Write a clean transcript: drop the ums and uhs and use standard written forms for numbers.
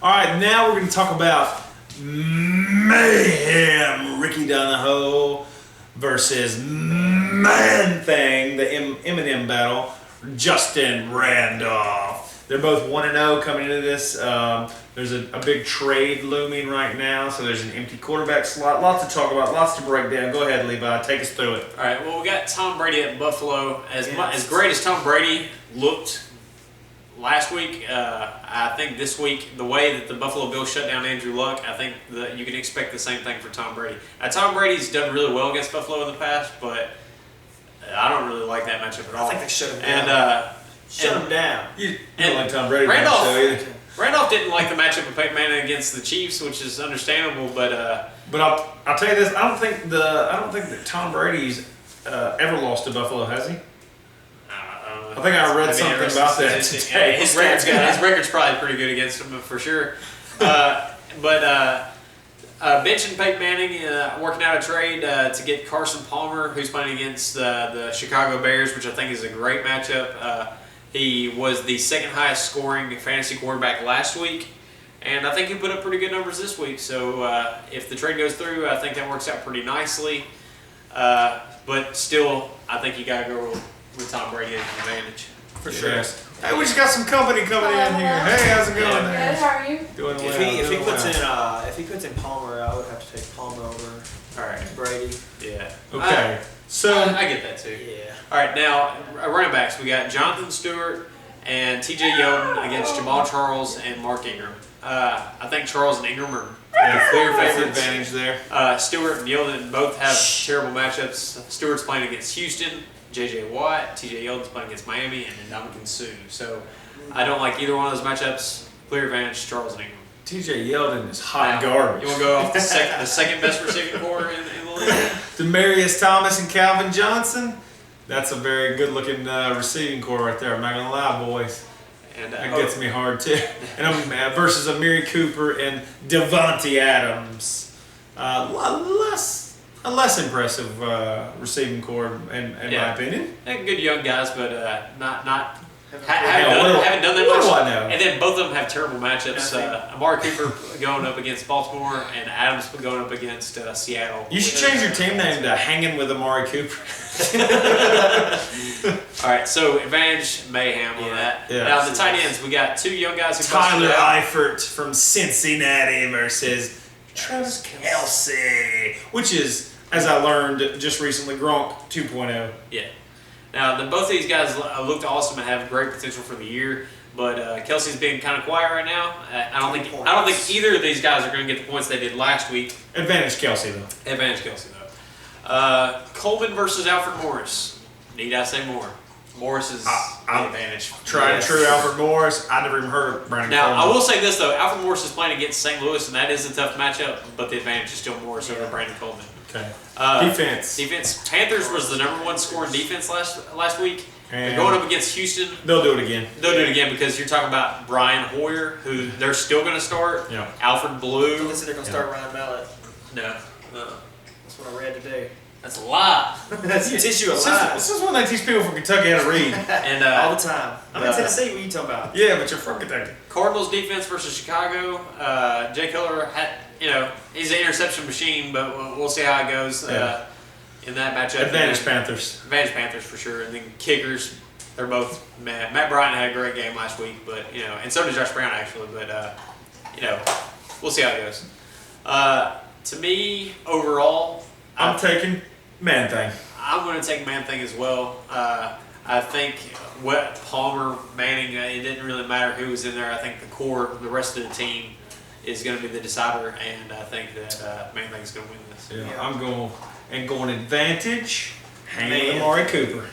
All right, now we're going to talk about Mayhem, Ricky Donahoe versus Man Thing, the Eminem battle, Justin Randolph. They're both 1-0 coming into this. There's a big trade looming right now, so there's an empty quarterback slot. Lots to talk about, lots to break down. Go ahead, Levi, take us through it. All right, well, we got Tom Brady at Buffalo. As great as Tom Brady looked last week, I think this week, the way that the Buffalo Bills shut down Andrew Luck, I think that you can expect the same thing for Tom Brady. Now, Tom Brady's done really well against Buffalo in the past, but I don't really like that matchup at all. I think they shut him down. Shut him down. You don't like Tom Brady Randolph didn't like the matchup of Peyton Manning against the Chiefs, which is understandable, but I'll tell you this: I don't think that Tom Brady's ever lost to Buffalo, has he? I think I read something about that today. His record's probably pretty good against him for sure. Benching Peyton Manning, working out a trade to get Carson Palmer, who's playing against the Chicago Bears, which I think is a great matchup. He was the second highest scoring fantasy quarterback last week, and I think he put up pretty good numbers this week. So if the trade goes through, I think that works out pretty nicely. But still, I think you got to go with Tom Brady as an advantage. For sure. Hey, we just got some company coming in here. Hey, how's it going there? Good, how are you? Doing well. If he puts in Palmer, I would have to take Palmer over Brady. Yeah. Okay. So I get that too. Yeah. All right, now running backs. We got Jonathan Stewart and T.J. Yeldon against Jamal Charles and Mark Ingram. I think Charles and Ingram are clear favorites. Advantage there. Stewart and Yeldon both have terrible matchups. Stewart's playing against Houston. J.J. Watt, T.J. Yeldon's playing against Miami, and Ndamukong Suh. So I don't like either one of those matchups. Clear advantage, Charles and Ingram. T.J. Yeldon is hot garbage. You want to go off the second best receiving core in the league? Demarius Thomas and Calvin Johnson. That's a very good-looking receiving core right there. I'm not gonna lie, boys. And that gets me hard too. And I'm versus Amiri Cooper and Devontae Adams. A less impressive receiving core, in my opinion. They're good young guys, but not haven't done that much. much. What do I know? And then both of them have terrible matchups. Amari Cooper going up against Baltimore, and Adams going up against Seattle. You should change your team name to Hanging with Amari Cooper. All right, so advantage Mayhem on that. Yeah. Now the tight ends, we got two young guys who Tyler Eifert from Cincinnati versus Travis Kelce, which is, as I learned just recently, Gronk 2.0. Yeah. Now, both of these guys looked awesome and have great potential for the year, but Kelsey's being kind of quiet right now. I don't think either of these guys are going to get the points they did last week. Advantage Kelce though. Advantage Kelce though. Coleman versus Alfred Morris. Need I say more? Morris is the advantage. Tried and true Alfred Morris. I never even heard of Brandon Coleman. Now, I will say this, though. Alfred Morris is playing against St. Louis, and that is a tough matchup, but the advantage is still Morris over Brandon Coleman. Okay. Defense. Panthers was the #1 scoring defense last week. And they're going up against Houston. They'll do it again. They'll do it again because you're talking about Brian Hoyer, who they're still going to start. Yeah. Alfred Blue. They said they're going to start Ryan Mallett. No. That's what I read today. That's a lie. That's tissue a lie. This is when they teach people from Kentucky how to read. And all the time. I'm in Tennessee. What are you talking about? Yeah, but you're from Kentucky. Cardinals defense versus Chicago. Jay Cutler had, he's an interception machine, but we'll see how it goes in that matchup. Advantage Panthers. Advantage Panthers for sure. And then kickers, they're both Matt Bryant had a great game last week, but and so did Josh Brown actually. But we'll see how it goes. To me, overall, I'm taking Man Thing. I'm going to take Man Thing as well. I think Palmer, Manning, it didn't really matter who was in there. I think the core, the rest of the team, is going to be the decider, and I think that Man Thing is going to win this. Yeah, I'm going advantage. Hanging with Amari Cooper.